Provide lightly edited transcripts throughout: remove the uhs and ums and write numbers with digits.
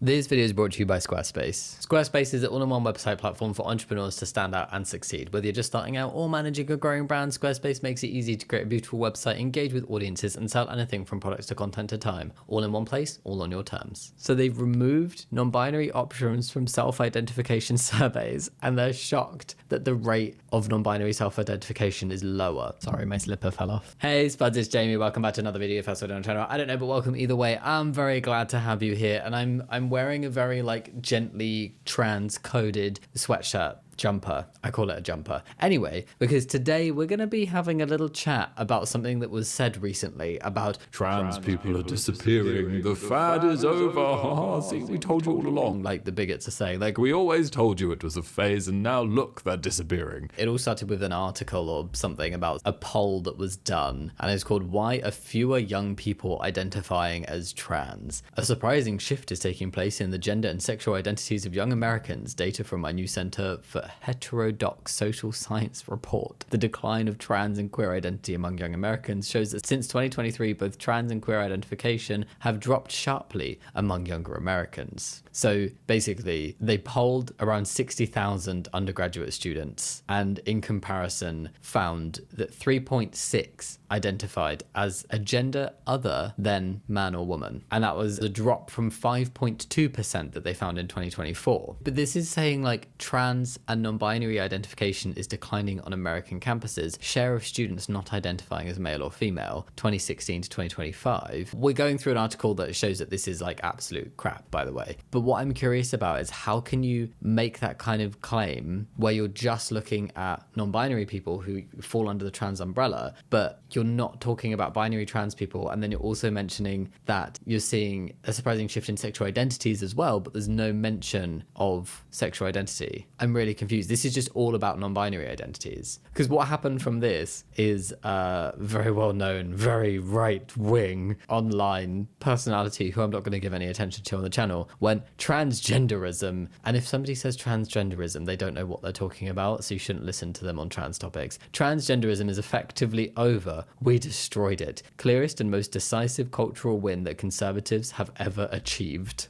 This video is brought to you by Squarespace. Squarespace is an all-in-one website platform for entrepreneurs to stand out and succeed. Whether you're just starting out or managing a growing brand, Squarespace makes it easy to create a beautiful website, engage with audiences, and sell anything from products to content to time. All in one place, all on your terms. So they've removed non-binary options from self-identification surveys, and they're shocked that the rate of non-binary self-identification is lower. Sorry, my slipper fell off. Hey Spuds, it's Jamie. Welcome back to another video. First on the channel. I don't know, but welcome either way. I'm very glad to have you here, and I'm wearing a very gently trans-coded sweatshirt. Jumper. I call it a jumper. Anyway, because today we're going to be having a little chat about something that was said recently about trans people are disappearing. The fad is over. See, we told you all along. Like the bigots are saying. We always told you it was a phase, and now look, they're disappearing. It all started with an article or something about a poll that was done, and it's called "Why Are Fewer Young People Identifying as Trans?" A surprising shift is taking place in the gender and sexual identities of young Americans. Data from my new Center for Heterodox Social Science report. The decline of trans and queer identity among young Americans shows that since 2023, both trans and queer identification have dropped sharply among younger Americans. So basically, they polled around 60,000 undergraduate students, and in comparison, found that 3.6 identified as a gender other than man or woman. And that was a drop from 5.2% that they found in 2024. But this is saying trans and non-binary identification is declining on American campuses. Share of students not identifying as male or female, 2016 to 2025. We're going through an article that shows that this is absolute crap, by the way. But what I'm curious about is how can you make that kind of claim where you're just looking at non-binary people who fall under the trans umbrella, but you're not talking about binary trans people, and then you're also mentioning that you're seeing a surprising shift in sexual identities as well, but there's no mention of sexual identity. I'm really confused. This is just all about non-binary identities. Because what happened from this is a very well-known, very right-wing online personality who I'm not going to give any attention to on the channel went transgenderism. And if somebody says transgenderism, they don't know what they're talking about, so you shouldn't listen to them on trans topics. Transgenderism is effectively over. We destroyed it. Clearest and most decisive cultural win that conservatives have ever achieved.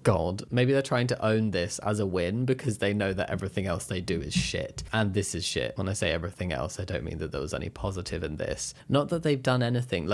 God, maybe they're trying to own this as a win because they know that everything else they do is shit. And this is shit. When I say everything else, I don't mean that there was any positive in this. Not that they've done anything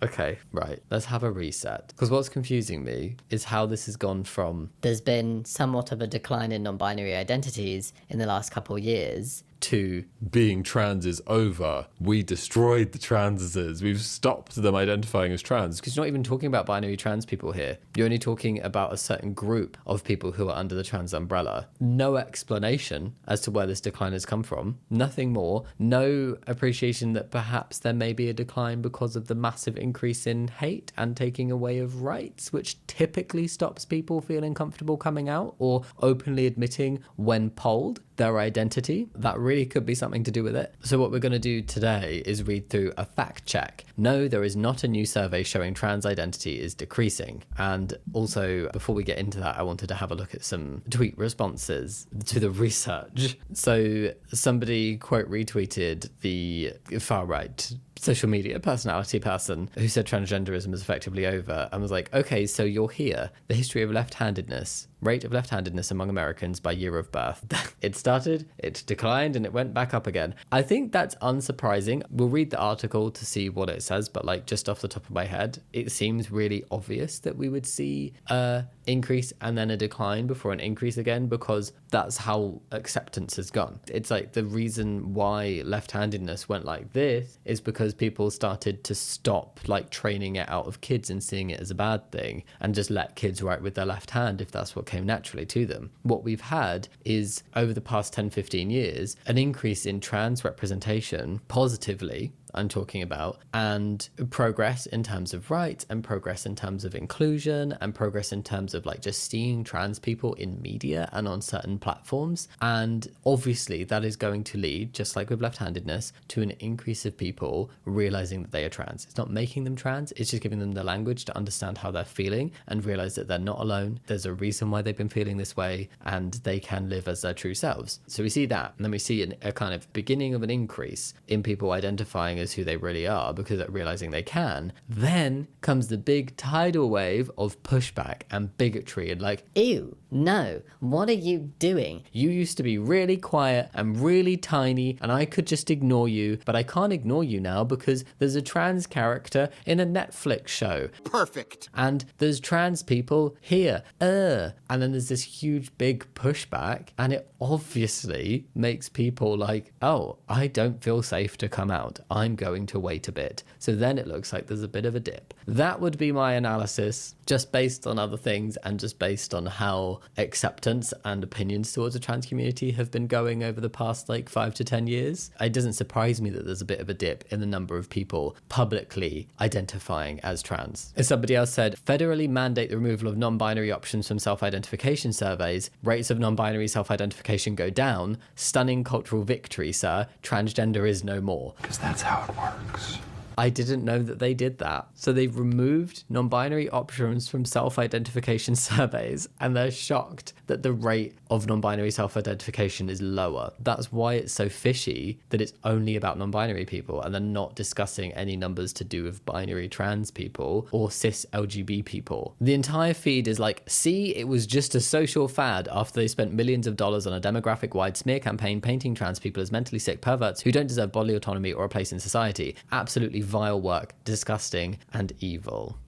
okay, right. Let's have a reset. Because what's confusing me is how this has gone from there's been somewhat of a decline in non-binary identities in the last couple of years to being trans is over. We destroyed the transes. We've stopped them identifying as trans. Because you're not even talking about binary trans people here. You're only talking about a certain group of people who are under the trans umbrella. No explanation as to where this decline has come from. Nothing more. No appreciation that perhaps there may be a decline because of the massive increase in hate and taking away of rights, which typically stops people feeling comfortable coming out or openly admitting when polled their identity. That really could be something to do with it. So what we're going to do today is read through a fact check. No, there is not a new survey showing trans identity is decreasing. And also, before we get into that, I wanted to have a look at some tweet responses to the research. So somebody quote retweeted the far right social media personality person who said transgenderism is effectively over and was like, okay, so you're here. The history of left-handedness, rate of left-handedness among Americans by year of birth. It started, it declined, and it went back up again. I think that's unsurprising. We'll read the article to see what it says, but just off the top of my head, it seems really obvious that we would see a increase and then a decline before an increase again, because that's how acceptance has gone. It's the reason why left-handedness went like this is because people started to stop training it out of kids and seeing it as a bad thing and just let kids write with their left hand if that's what came naturally to them. What we've had is over the past 10-15 years an increase in trans representation positively, I'm talking about, and progress in terms of rights and progress in terms of inclusion and progress in terms of just seeing trans people in media and on certain platforms. And obviously that is going to lead, just like with left-handedness, to an increase of people realizing that they are trans. It's not making them trans, it's just giving them the language to understand how they're feeling and realize that they're not alone. There's a reason why they've been feeling this way and they can live as their true selves. So we see that, and then we see a kind of beginning of an increase in people identifying as who they really are because they're realizing they can, then comes the big tidal wave of pushback and bigotry and like, Ew, no, what are you doing? you used to be really quiet and really tiny and I could just ignore you, but I can't ignore you now because there's a trans character in a Netflix show. Perfect. And there's trans people here. And then there's this huge big pushback, and it obviously makes people like, oh, I don't feel safe to come out. I'm going to wait a bit. So then it looks like there's a bit of a dip. That would be my analysis, just based on other things and just based on how acceptance and opinions towards the trans community have been going over the past like 5 to 10 years. It doesn't surprise me that there's a bit of a dip in the number of people publicly identifying as trans. As somebody else said, federally mandate the removal of non-binary options from self-identification surveys. Rates of non-binary self-identification go down. Stunning cultural victory, sir. Transgender is no more. Because that's how it works. I didn't know that they did that. So they've removed non-binary options from self-identification surveys, and they're shocked that the rate of non-binary self-identification is lower. That's why it's so fishy that it's only about non-binary people, and they're not discussing any numbers to do with binary trans people or cis LGBT people. The entire feed is like, see, it was just a social fad after they spent millions of dollars on a demographic-wide smear campaign painting trans people as mentally sick perverts who don't deserve bodily autonomy or a place in society. Absolutely vile work, disgusting and evil.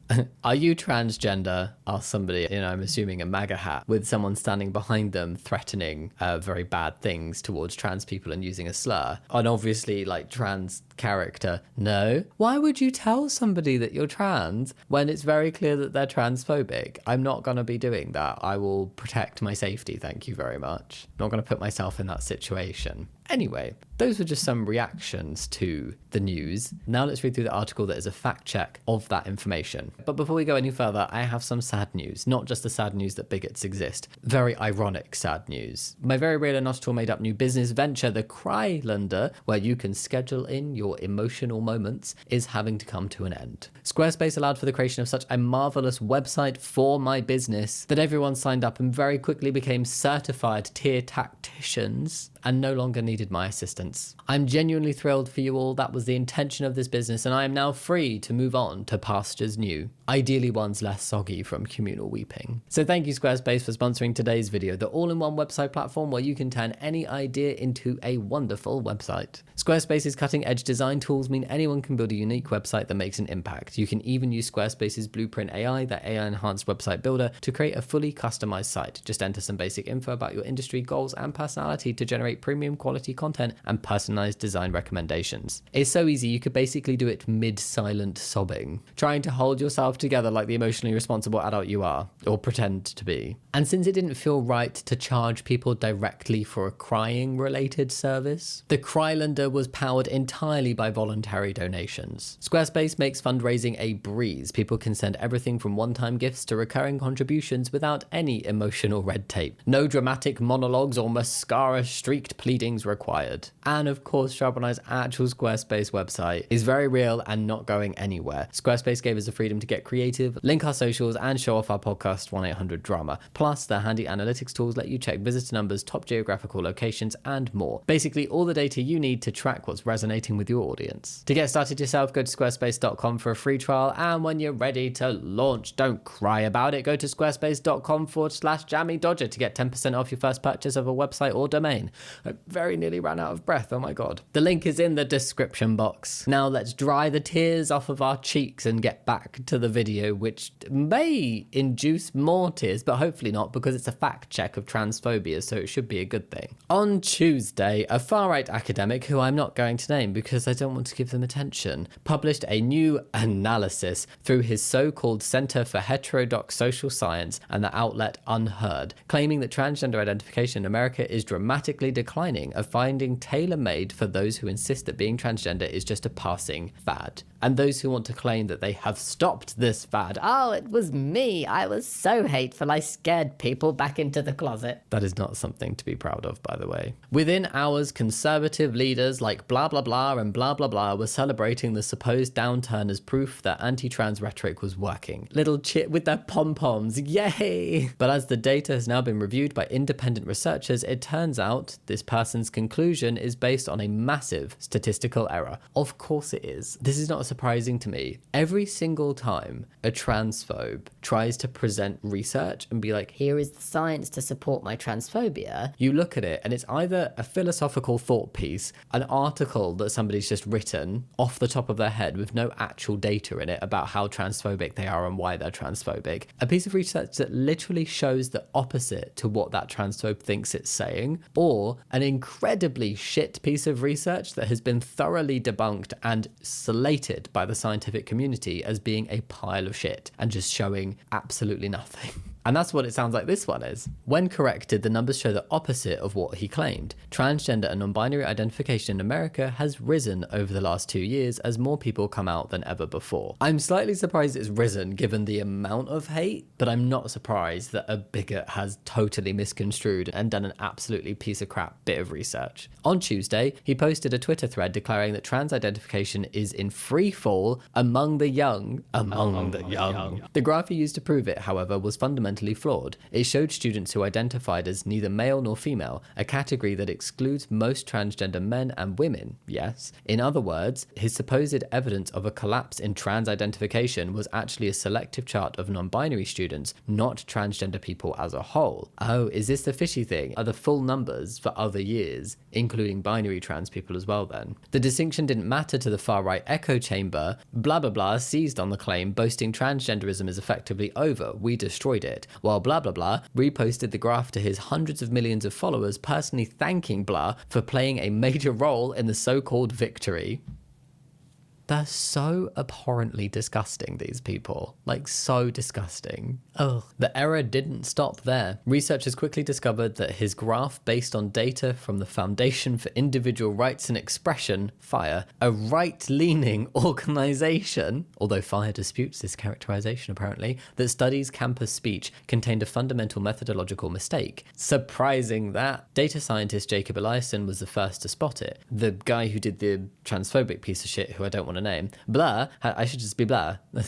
Are you transgender? Asked somebody, I'm assuming a MAGA hat, with someone standing behind them threatening very bad things towards trans people and using a slur. And obviously, like, trans character, no. Why would you tell somebody that you're trans when it's very clear that they're transphobic? I'm not going to be doing that. I will protect my safety, thank you very much. Not going to put myself in that situation. Anyway, those were just some reactions to the news. Now let's read through the article that is a fact check of that information. But before we go any further, I have some sad news. Not just the sad news that bigots exist. Very ironic sad news. My very real and not at all made up new business venture, the Crylander, where you can schedule in your emotional moments, is having to come to an end. Squarespace allowed for the creation of such a marvelous website for my business that everyone signed up and very quickly became certified tier tacticians and no longer needed my assistance. I'm genuinely thrilled for you all. That was the intention of this business, and I am now free to move on to pastures new, ideally ones less soggy from communal weeping. So thank you, Squarespace, for sponsoring today's video, the all-in-one website platform where you can turn any idea into a wonderful website. Squarespace's cutting-edge design tools mean anyone can build a unique website that makes an impact. You can even use Squarespace's Blueprint AI, that AI-enhanced website builder, to create a fully customized site. Just enter some basic info about your industry, goals, and personality to generate premium quality content and personalized design recommendations. It's so easy, you could basically do it mid-silent sobbing, trying to hold yourself together like the emotionally responsible adult you are, or pretend to be. And since it didn't feel right to charge people directly for a crying-related service, the Crylander was powered entirely by voluntary donations. Squarespace makes fundraising a breeze. People can send everything from one-time gifts to recurring contributions without any emotional red tape. No dramatic monologues or mascara-streaked pleadings required. And of course, Charbonne's actual Squarespace website is very real and not going anywhere. Squarespace gave us the freedom to get creative, link our socials, and show off our podcast 1-800-DRAMA. Plus, their handy analytics tools let you check visitor numbers, top geographical locations, and more. Basically, all the data you need to track what's resonating with your audience. To get started yourself, go to squarespace.com for a free trial, and when you're ready to launch, don't cry about it. Go to squarespace.com/Jammidodger to get 10% off your first purchase of a website or domain. I very nearly ran out of breath, oh my god. The link is in the description box. Now let's dry the tears off of our cheeks and get back to the video, which may induce more tears, but hopefully not, because it's a fact check of transphobia, so it should be a good thing. On Tuesday, a far-right academic, who I'm not going to name because I don't want to give them attention, published a new analysis through his so-called Center for Heterodox Social Science and the outlet Unheard, claiming that transgender identification in America is dramatically declining, a finding tailor-made for those who insist that being transgender is just a passing fad. and those who want to claim that they have stopped this fad. Oh, it was me. I was so hateful. I scared people back into the closet. That is not something to be proud of, by the way. Within hours, conservative leaders like blah blah blah and blah blah blah were celebrating the supposed downturn as proof that anti-trans rhetoric was working. Little chit with their pom-poms, yay! But as the data has now been reviewed by independent researchers, it turns out this person's conclusion is based on a massive statistical error. Of course it is. This is not surprising to me. Every single time a transphobe tries to present research and be like, Here is the science to support my transphobia. you look at it and it's either a philosophical thought piece, an article that somebody's just written off the top of their head with no actual data in it about how transphobic they are and why they're transphobic, a piece of research that literally shows the opposite to what that transphobe thinks it's saying, or an incredibly shit piece of research that has been thoroughly debunked and slated by the scientific community as being a pile of shit and just showing absolutely nothing. And that's what it sounds like this one is. When corrected, the numbers show the opposite of what he claimed. Transgender and non-binary identification in America has risen over the last 2 years as more people come out than ever before. I'm slightly surprised it's risen given the amount of hate, but I'm not surprised that a bigot has totally misconstrued and done an absolutely piece of crap bit of research. On Tuesday, he posted a Twitter thread declaring that trans identification is in free fall among the young. The graph he used to prove it, however, was fundamentally flawed. It showed students who identified as neither male nor female, a category that excludes most transgender men and women, yes. In other words, his supposed evidence of a collapse in trans identification was actually a selective chart of non-binary students, not transgender people as a whole. Oh, is this the fishy thing? Are the full numbers for other years, including binary trans people as well then? The distinction didn't matter to the far-right echo chamber. Blah blah blah seized on the claim, boasting transgenderism is effectively over, we destroyed it. While blah blah blah reposted the graph to his hundreds of millions of followers, personally thanking blah for playing a major role in the so-called victory. They're so abhorrently disgusting, these people. Like, so disgusting. Oh, the error didn't stop there. Researchers quickly discovered that his graph, based on data from the Foundation for Individual Rights and Expression, FIRE, a right-leaning organization, although FIRE disputes this characterization apparently, that studies campus speech, contained a fundamental methodological mistake. Surprising that. Data scientist Jacob Eliasson was the first to spot it. The guy who did the transphobic piece of shit, who I don't want to name. Blah, I should just be blah. Blah,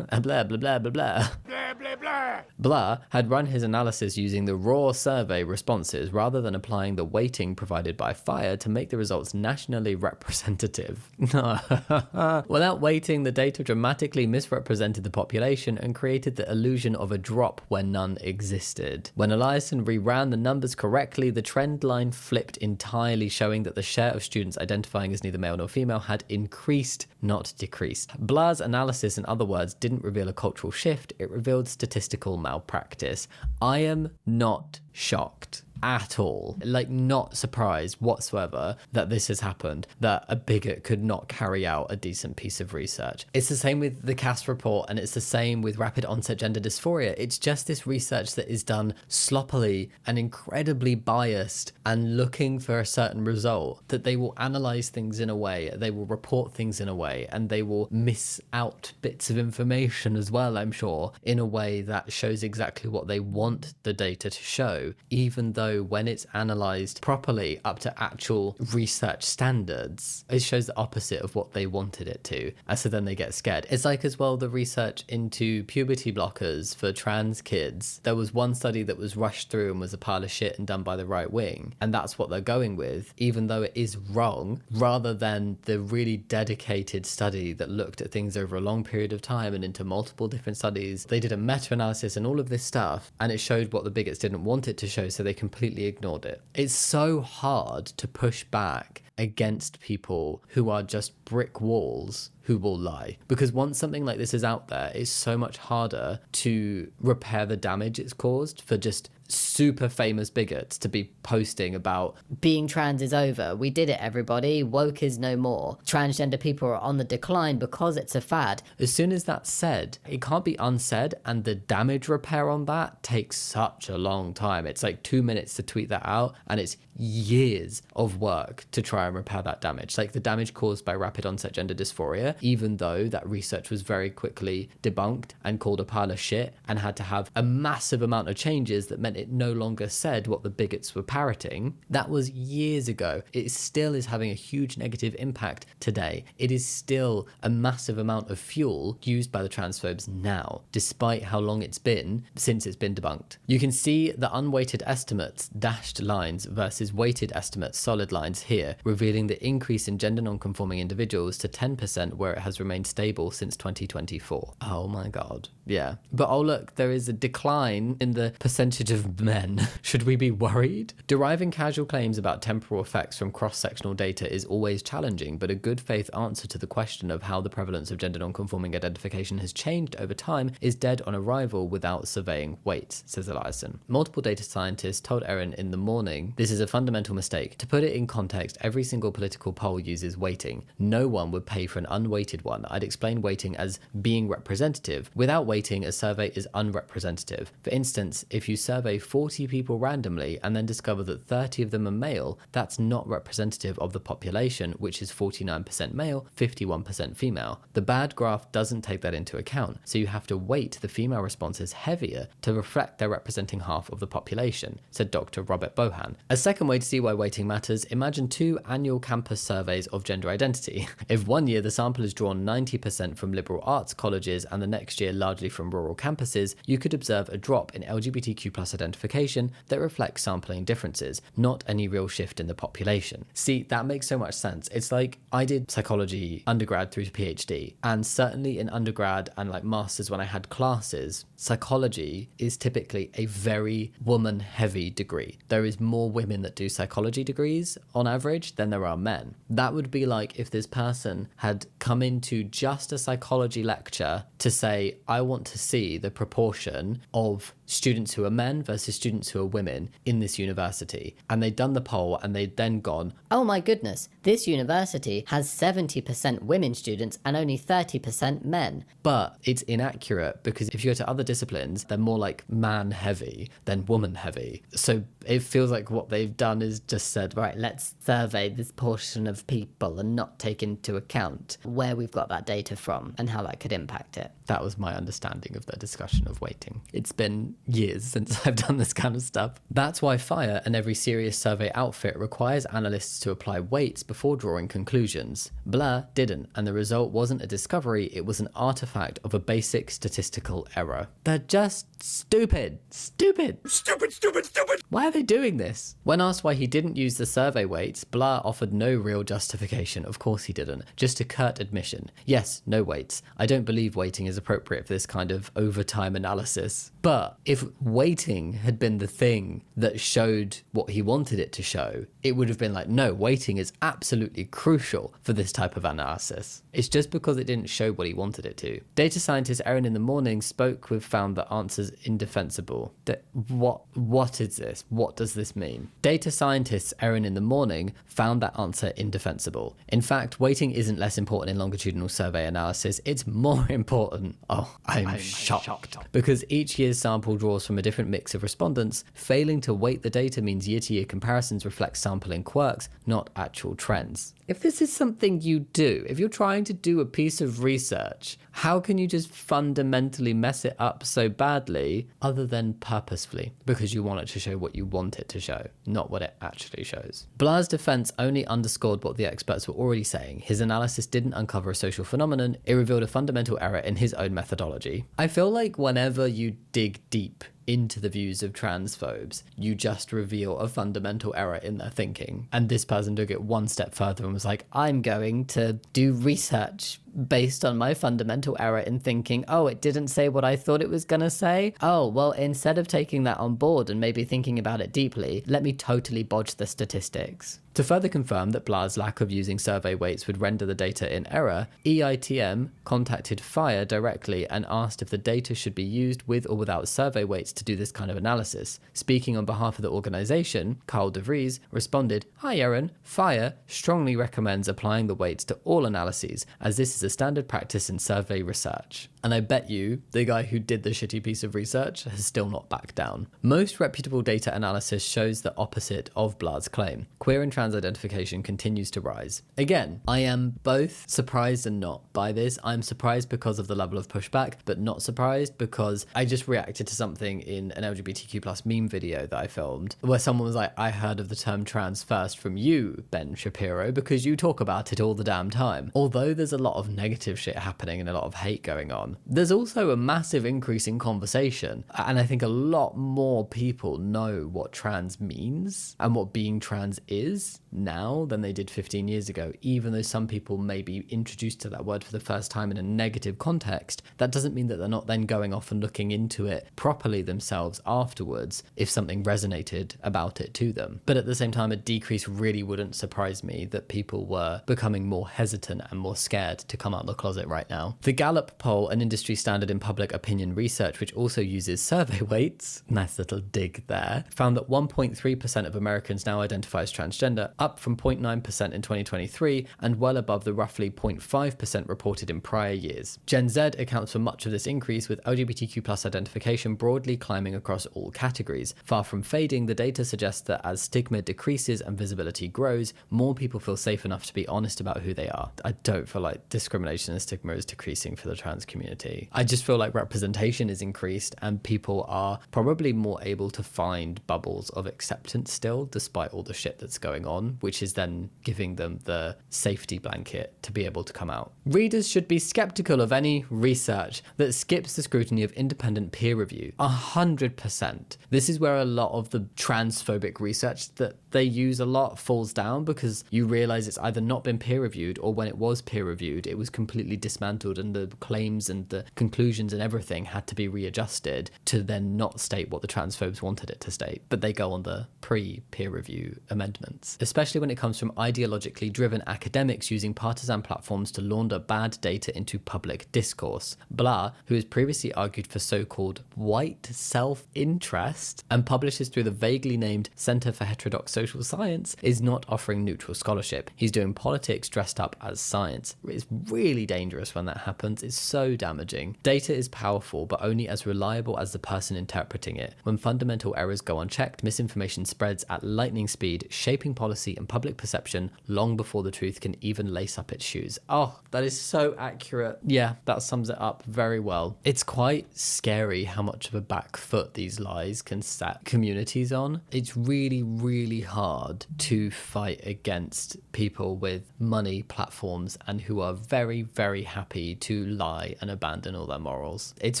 blah, blah, blah, blah. Blah, blah, blah. Blah had run his analysis using the raw survey responses rather than applying the weighting provided by FIRE to make the results nationally representative. Without weighting, the data dramatically misrepresented the population and created the illusion of a drop where none existed. When Eliasson reran the numbers correctly, the trend line flipped entirely, showing that the share of students identifying as neither male nor female had increased, not decreased. Blah's analysis, in other words, didn't reveal a cultural shift, it revealed statistical malpractice. I am not shocked at all, like not surprised whatsoever that this has happened, that a bigot could not carry out a decent piece of research. It's the same with the CAS report, and it's the same with rapid onset gender dysphoria. It's just this research that is done sloppily and incredibly biased and looking for a certain result, that they will analyze things in a way, they will report things in a way, and they will miss out bits of information as well, I'm sure, in a way that shows exactly what they want the data to show, even though when it's analysed properly up to actual research standards, it shows the opposite of what they wanted it to. And so then they get scared. It's like as well the research into puberty blockers for trans kids. There was one study that was rushed through and was a pile of shit and done by the right wing. And that's what they're going with, even though it is wrong, rather than the really dedicated study that looked at things over a long period of time and into multiple different studies. They did a meta-analysis and all of this stuff, and it showed what the bigots didn't want it to show, so they completely ignored it. It's so hard to push back against people who are just brick walls who will lie, because once something like this is out there, it's so much harder to repair the damage it's caused for just super famous bigots to be posting about being trans is over. We did it, everybody. Woke is no more. Transgender people are on the decline because it's a fad. As soon as that's said, it can't be unsaid, and the damage repair on that takes such a long time. It's like 2 minutes to tweet that out, and it's years of work to try try and repair that damage. Like the damage caused by rapid onset gender dysphoria, even though that research was very quickly debunked and called a pile of shit and had to have a massive amount of changes that meant it no longer said what the bigots were parroting, that was years ago. It still is having a huge negative impact today. It is still a massive amount of fuel used by the transphobes now, despite how long it's been since it's been debunked. You can see the unweighted estimates dashed lines versus weighted estimates solid lines here, revealing the increase in gender non-conforming individuals to 10% where it has remained stable since 2024. Oh my god. Yeah. But oh look, there is a decline in the percentage of men. Should we be worried? Deriving casual claims about temporal effects from cross-sectional data is always challenging, but a good faith answer to the question of how the prevalence of gender non-conforming identification has changed over time is dead on arrival without surveying weights, says Eliasson. Multiple data scientists told Erin in the morning this is a fundamental mistake. To put it in context, every single political poll uses weighting. No one would pay for an unweighted one. I'd explain weighting as being representative. Without weighting, a survey is unrepresentative. For instance, if you survey 40 people randomly and then discover that 30 of them are male, that's not representative of the population, which is 49% male, 51% female. The bad graph doesn't take that into account, so you have to weight the female responses heavier to reflect they're representing half of the population, said Dr. Robert Bohan. A second way to see why weighting matters, imagine 2 annual campus surveys of gender identity. If one year the sample is drawn 90% from liberal arts colleges and the next year largely from rural campuses, you could observe a drop in LGBTQ+ identification that reflects sampling differences, not any real shift in the population. See, that makes so much sense. It's like I did psychology undergrad through to PhD, and certainly in undergrad and like masters when I had classes, psychology is typically a very woman-heavy degree. There is more women that do psychology degrees on average than there are men. That would be like if this person had come into just a psychology lecture to say, I want to see the proportion of students who are men versus students who are women in this university. And they'd done the poll and they'd then gone, Oh my goodness, this university has 70% women students and only 30% men. but it's inaccurate because if you go to other disciplines, they're more like man heavy than woman heavy. So it feels like what they've done is just said, right, let's survey this portion of people and not take into account where we've got that data from and how that could impact it. That was my understanding of the discussion of weighting. It's been years since I've done this kind of stuff. That's why FIRE and every serious survey outfit requires analysts to apply weights before drawing conclusions. Blur didn't, and the result wasn't a discovery, it was an artifact of a basic statistical error. They're just stupid. Stupid. Stupid, stupid, stupid. Why are they doing this? When asked why he didn't use the survey weights, Blur offered no real justification. Of course he didn't. Just a curt admission. Yes, no weights. I don't believe weighting is appropriate for this kind of overtime analysis. But if weighting had been the thing that showed what he wanted it to show, it would have been like, no, weighting is absolutely crucial for this type of analysis. It's just because it didn't show what he wanted it to. Data scientist Erin in the morning spoke with found that answers indefensible. What is this? What does this mean? Data scientists Erin in the morning found that answer indefensible. In fact, weighting isn't less important in longitudinal survey analysis, it's more important. Oh, I'm shocked. Because each year's sample draws from a different mix of respondents, failing to weight the data means year-to-year comparisons reflect sampling quirks, not actual trends. If this is something you do, if you're trying to do a piece of research, how can you just fundamentally mess it up so badly other than purposefully? Because you want it to show what you want it to show, not what it actually shows. Blur's defense only underscored what the experts were already saying. His analysis didn't uncover a social phenomenon, it revealed a fundamental error in his own methodology. I feel like whenever you dig deep into the views of transphobes, you just reveal a fundamental error in their thinking. And this person took it one step further and was like, I'm going to do research based on my fundamental error in thinking, oh, it didn't say what I thought it was going to say. Oh, well, instead of taking that on board and maybe thinking about it deeply, let me totally bodge the statistics. To further confirm that Blur's lack of using survey weights would render the data in error, EITM contacted FIRE directly and asked if the data should be used with or without survey weights to do this kind of analysis. Speaking on behalf of the organisation, Carl de Vries responded, Hi Erin, FIRE strongly recommends applying the weights to all analyses, as this is a standard practice in survey research. And I bet you the guy who did the shitty piece of research has still not backed down. Most reputable data analysis shows the opposite of Blard's claim. Queer and trans identification continues to rise. Again, I am both surprised and not by this. I'm surprised because of the level of pushback, but not surprised because I just reacted to something in an LGBTQ plus meme video that I filmed where someone was like, I heard of the term trans first from you, Ben Shapiro, because you talk about it all the damn time. Although there's a lot of negative shit happening and a lot of hate going on, there's also a massive increase in conversation. And I think a lot more people know what trans means and what being trans is now than they did 15 years ago, even though some people may be introduced to that word for the first time in a negative context. That doesn't mean that they're not then going off and looking into it properly themselves afterwards if something resonated about it to them. But at the same time, a decrease really wouldn't surprise me that people were becoming more hesitant and more scared to come out of the closet right now. The Gallup poll, an industry standard in public opinion research which also uses survey weights, nice little dig there, found that 1.3% of Americans now identify as transgender, up from 0.9% in 2023 and well above the roughly 0.5% reported in prior years. Gen Z accounts for much of this increase, with LGBTQ plus identification broadly climbing across all categories. Far from fading, the data suggests that as stigma decreases and visibility grows, more people feel safe enough to be honest about who they are. I don't feel like discrimination and stigma is decreasing for the trans community. I just feel like representation is increased and people are probably more able to find bubbles of acceptance still, despite all the shit that's going on, which is then giving them the safety blanket to be able to come out. Readers should be skeptical of any research that skips the scrutiny of independent peer review. 100%. This is where a lot of the transphobic research that they use a lot falls down, because you realize it's either not been peer reviewed, or when it was peer reviewed, it was completely dismantled and the claims and the conclusions and everything had to be readjusted to then not state what the transphobes wanted it to state. But they go on the pre-peer review amendments, especially when it comes from ideologically driven academics using partisan platforms to launder bad data into public discourse. Blah, who has previously argued for so-called white self-interest and publishes through the vaguely named Center for Heterodox Social Science, is not offering neutral scholarship. He's doing politics dressed up as science. It's really dangerous when that happens. It's so damaging. Data is powerful, but only as reliable as the person interpreting it. When fundamental errors go unchecked, misinformation spreads at lightning speed, shaping policy and public perception long before the truth can even lace up its shoes. Oh, that is so accurate. Yeah, that sums it up very well. It's quite scary how much of a back foot these lies can set communities on. It's really, really hard to fight against people with money, platforms, and who are very, very happy to lie and abandon all their morals. It's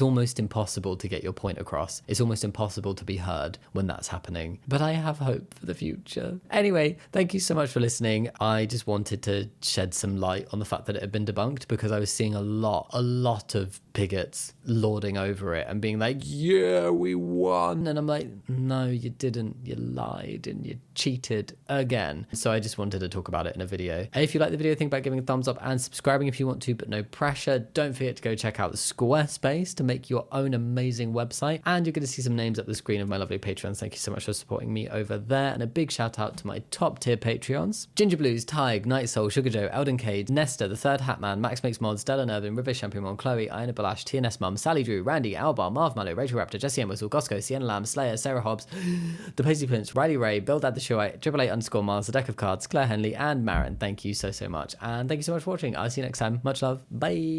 almost impossible to get your point across. It's almost impossible to be heard when that's happening. But I have hope for the future. Anyway, thank you so much for listening. I just wanted to shed some light on the fact that it had been debunked, because I was seeing a lot of bigots lording over it and being like, yeah, we won. And I'm like, no, you didn't. You lied and you cheated again. So I just wanted to talk about it in a video. If you like the video, think about giving a thumbs up and subscribing if you want to, but no pressure. Don't forget to go check out Squarespace to make your own amazing website. And you're going to see some names up the screen of my lovely Patreons. Thank you so much for supporting me over there. And a big shout out to my top tier Patreons: Ginger Blues, Tig, Night Soul, Sugar Joe, Elden Cade, Nesta, The Third Hatman, Max Makes Mods, Della Nervin, River Champion, Chloe, Iona Balash, TNS Mum, Sally Drew, Randy, Albar, Marv Mallow, Rachel Raptor, Jesse M. Whistle, Gosco, Sienna Lamb, Slayer, Sarah Hobbs, The Paisley Prince, Riley Ray, Bill Dad the Showite, Triple Eight _ Mars, The Deck of Cards, Claire Henley, and Marin. Thank you so much. And thank you so much for watching. I'll see you next time. Much love. Bye.